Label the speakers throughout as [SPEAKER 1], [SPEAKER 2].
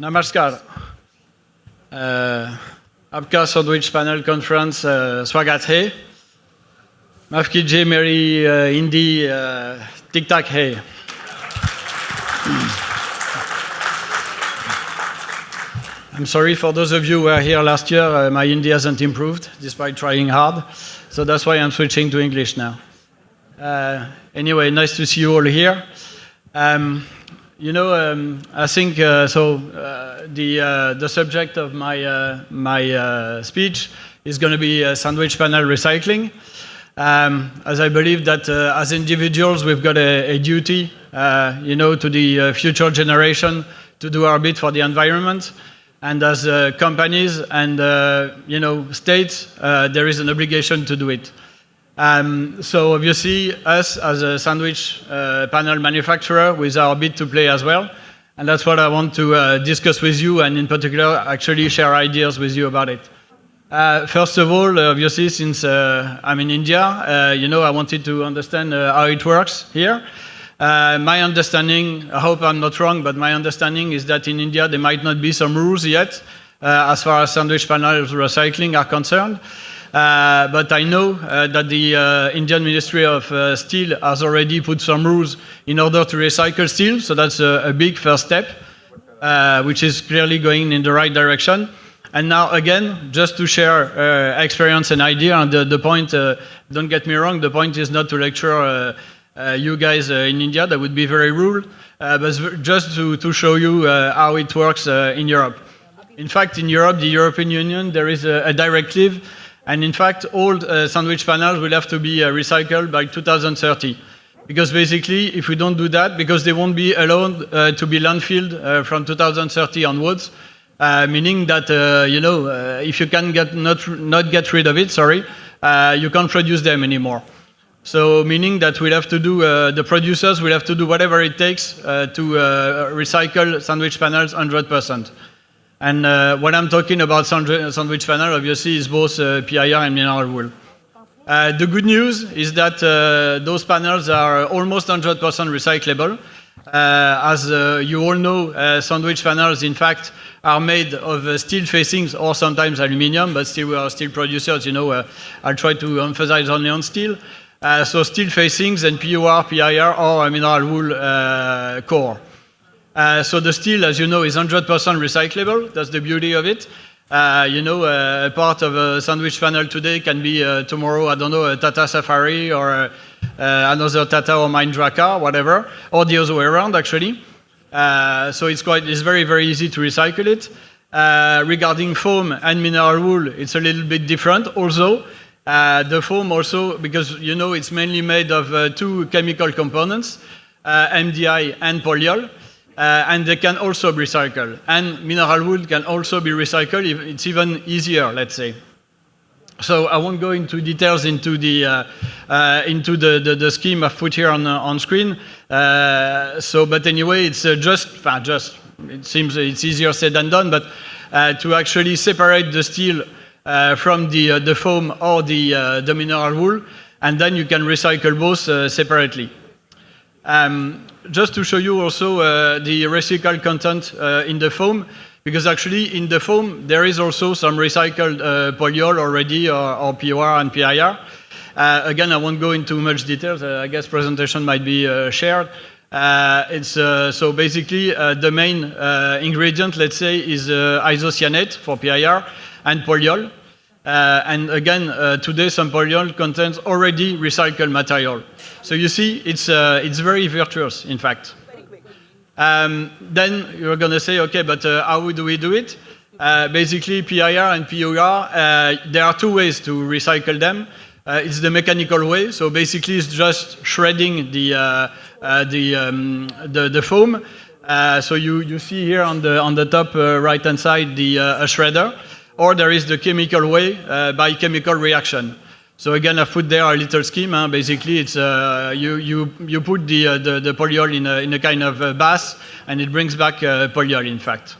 [SPEAKER 1] Namaskar. आपका sandwich panel conference स्वागत है. माफ कीजिए मेरी हिंदी ठीक ठाक है. I'm sorry for those of you who were here last year, my Hindi hasn't improved despite trying hard, so that's why I'm switching to English now. Anyway, nice to see you all here. I think the subject of my speech is going to be sandwich panel recycling. As I believe that as individuals we've got a duty, to the future generation to do our bit for the environment, and as companies and states, there is an obligation to do it. So obviously, us as a sandwich panel manufacturer, with our bit to play as well, and that's what I want to discuss with you, and in particular, actually share ideas with you about it. First of all, obviously, since I'm in India, I wanted to understand how it works here. My understanding, I hope I'm not wrong, but my understanding is that in India there might not be some rules yet as far as sandwich panels recycling are concerned. But I know that the Indian Ministry of Steel has already put some rules in order to recycle steel, so that's a big first step, which is clearly going in the right direction. And now again, just to share experience and idea, and the point, don't get me wrong, the point is not to lecture you guys in India, that would be very rude, but just to show you how it works in Europe. In fact, in Europe, the European Union, there is a directive. And in fact, all sandwich panels will have to be recycled by 2030. Because basically, if we don't do that, because they won't be allowed to be landfilled from 2030 onwards, meaning that, if you can not get rid of it, you can't produce them anymore. So meaning that we'll have to do, the producers will have to do whatever it takes to recycle sandwich panels 100%. And when I'm talking about sandwich panel, obviously, is both PIR and mineral wool. The good news is that those panels are almost 100% recyclable. As you all know, sandwich panels, in fact, are made of steel facings or sometimes aluminium, but still we are steel producers, I'll try to emphasize only on steel. So steel facings and PUR, PIR, or a mineral wool core. So the steel, as you know, is 100% recyclable. That's the beauty of it. A part of a sandwich panel today can be tomorrow, a Tata Safari or another Tata or Mahindra car, whatever, or the other way around, actually. So it's very, very easy to recycle it. Regarding foam and mineral wool, it's a little bit different. Also, the foam also, because it's mainly made of two chemical components, MDI and polyol. And they can also be recycled. And mineral wool can also be recycled. It's even easier, let's say. So I won't go into details into the scheme I've put here on screen. But anyway, it's it seems it's easier said than done. But to actually separate the steel from the foam or the mineral wool, and then you can recycle both separately. Just to show you also the recycled content in the foam, because actually in the foam there is also some recycled polyol already, or PUR and PIR. Again, I won't go into much details. I guess presentation might be shared. So basically the main ingredient, let's say, is isocyanate for PIR and polyol. And again, today some polyol contains already recycled material. So you see, it's very virtuous, in fact. Then you're going to say, okay, but how do we do it? Basically, PIR and PUR, there are two ways to recycle them. It's the mechanical way, so basically it's just shredding the foam. So you see here on the top right-hand side a shredder, or there is the chemical way by chemical reaction. So again, I've put there a little scheme. Basically, it's you put the polyol in a kind of bath, and it brings back polyol. In fact,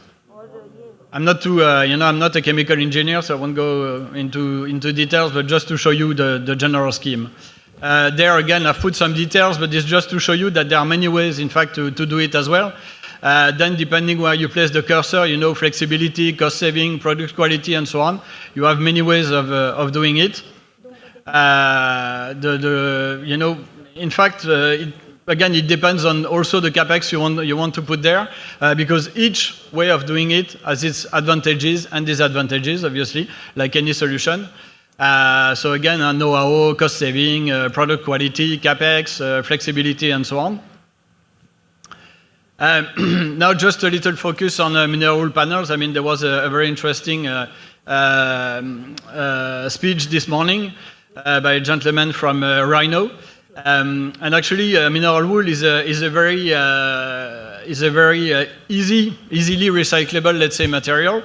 [SPEAKER 1] I'm not too I'm not a chemical engineer, so I won't go into details. But just to show you the general scheme. There again, I've put some details, but it's just to show you that there are many ways, in fact, to do it as well. Then depending where you place the cursor, flexibility, cost saving, product quality, and so on. You have many ways of doing it. In fact, again, it depends on also the capex you want to put there, because each way of doing it has its advantages and disadvantages, obviously, like any solution. So again, know-how, cost saving, product quality, capex, flexibility, and so on. Now, just a little focus on mineral wool panels. I mean, there was a very interesting speech this morning by a gentleman from Rhino. And actually, mineral wool is a very easily recyclable, let's say, material,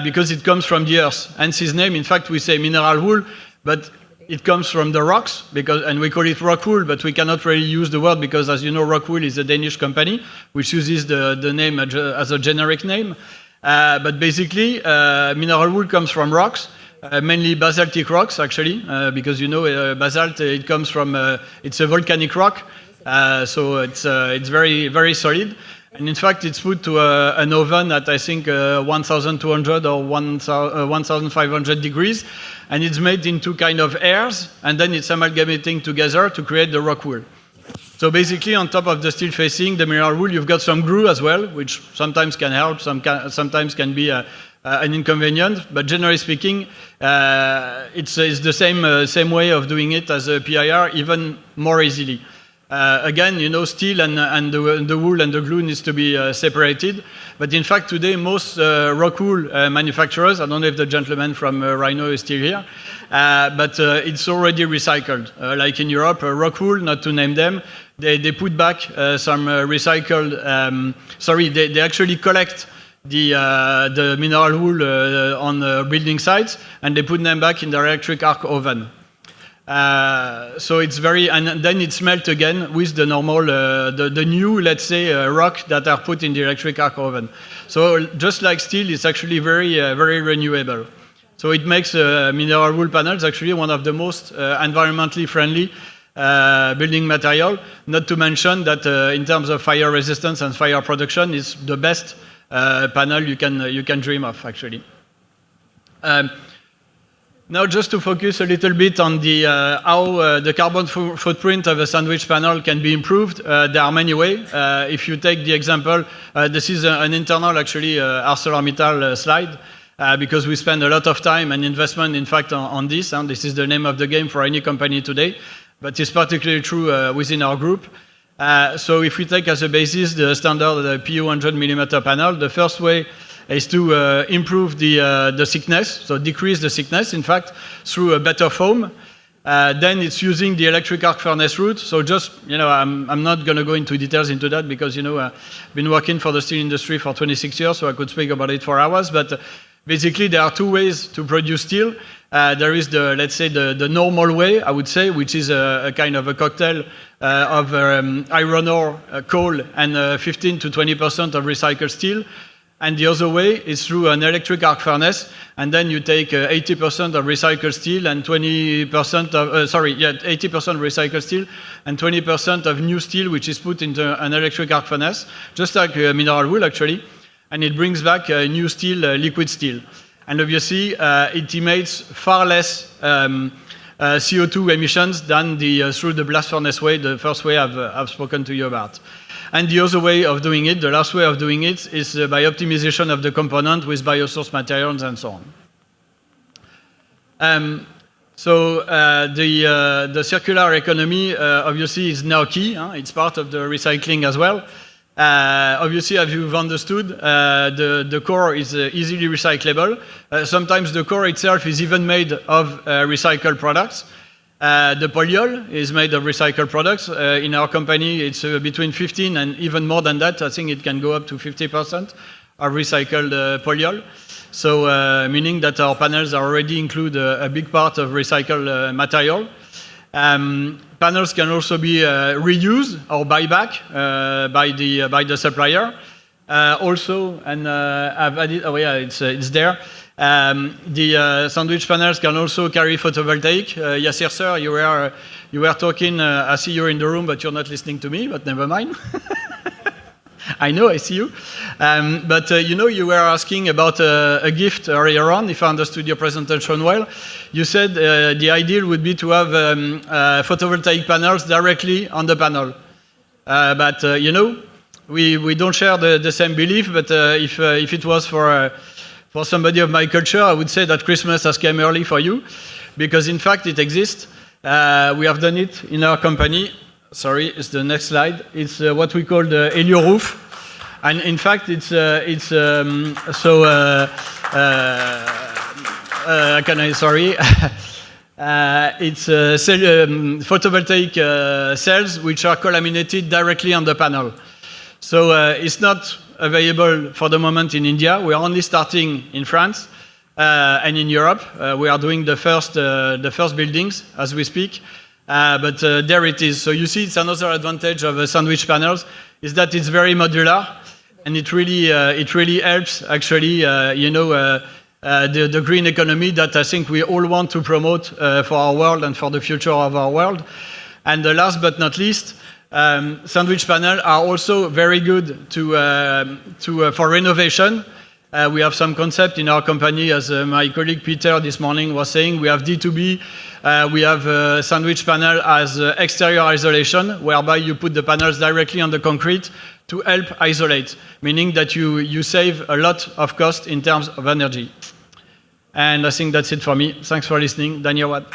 [SPEAKER 1] because it comes from the earth. Hence his name. In fact, we say mineral wool, but it comes from the rocks, and we call it rock wool, but we cannot really use the word because, as you know, rock wool is a Danish company, which uses the name as a generic name. But basically, mineral wool comes from rocks. Mainly basaltic rocks, actually, because basalt, it comes from, it's a volcanic rock, so it's very, very solid. And in fact, it's put to an oven at, I think, 1,200 or 1,500 degrees, and it's made into kind of airs, and then it's amalgamating together to create the rock wool. So basically, on top of the steel facing, the mineral wool, you've got some glue as well, which sometimes can help, sometimes can be an inconvenience, but generally speaking, it's the same way of doing it as a PIR, even more easily. Again, steel and the wool and the glue needs to be separated. But in fact, today, most rock wool manufacturers, I don't know if the gentleman from Rhino is still here, but it's already recycled. Like in Europe, rock wool, not to name them, they put back some recycled, they actually collect the mineral wool on building sites, and they put them back in the electric arc oven. So it's and then it's melted again with the normal, the new, let's say, rock that are put in the electric arc oven. So just like steel, it's actually very, very renewable. So it makes mineral wool panels actually one of the most environmentally friendly building material. Not to mention that in terms of fire resistance and fire production, it's the best panel you can dream of, actually. Now, just to focus a little bit on how the carbon footprint of a sandwich panel can be improved, there are many ways. If you take the example, this is an internal, actually, ArcelorMittal slide, because we spend a lot of time and investment, in fact, on this. And this is the name of the game for any company today, but it's particularly true within our group. So if we take as a basis the standard PU 100 mm panel, the first way is to improve the thickness, so decrease the thickness, in fact, through a better foam. Then it's using the electric arc furnace route. So just, I'm not going to go into details into that because, I've been working for the steel industry for 26 years, so I could speak about it for hours. But basically, there are two ways to produce steel. There is let's say, the normal way, I would say, which is a kind of a cocktail of iron ore, coal, and 15 to 20% of recycled steel. And the other way is through an electric arc furnace, and then you take 80% of recycled steel and 20% of, 80% recycled steel and 20% of new steel, which is put into an electric arc furnace, just like mineral wool, actually, and it brings back new steel, liquid steel. And obviously, it emits far less CO2 emissions than through the blast furnace way, the first way I've spoken to you about. And the other way of doing it, the last way of doing it, is by optimization of the component with biosourced materials and so on. So the circular economy, obviously, is now key. It's part of the recycling as well. Obviously, as you've understood, the core is easily recyclable. Sometimes the core itself is even made of recycled products. The polyol is made of recycled products. In our company, it's between 15 and even more than that. I think it can go up to 50% of recycled polyol. So meaning that our panels already include a big part of recycled material. Panels can also be reused or buyback by the supplier. Also, and I've added, it's there. The sandwich panels can also carry photovoltaic. Yassir sir, you were talking, I see you're in the room, but you're not listening to me, but never mind. I know, I see you. But you were asking about a gift earlier on, if I understood your presentation well. You said the ideal would be to have photovoltaic panels directly on the panel. But we don't share the same belief, but if it was for somebody of my culture, I would say that Christmas has come early for you, because in fact it exists. We have done it in our company. Sorry, it's the next slide. It's what we call the Helio roof. And in fact, it's photovoltaic cells which are co-laminated directly on the panel. So it's not available for the moment in India. We are only starting in France and in Europe. We are doing the first buildings as we speak. But there it is. So you see, it's another advantage of sandwich panels is that it's very modular, and it really helps actually, the green economy that I think we all want to promote for our world and for the future of our world. And last but not least, sandwich panels are also very good for renovation. We have some concept in our company, as my colleague Peter this morning was saying. We have D2B, we have sandwich panel as exterior isolation, whereby you put the panels directly on the concrete to help isolate, meaning that you save a lot of cost in terms of energy. And I think that's it for me. Thanks for listening. Dhanyawad.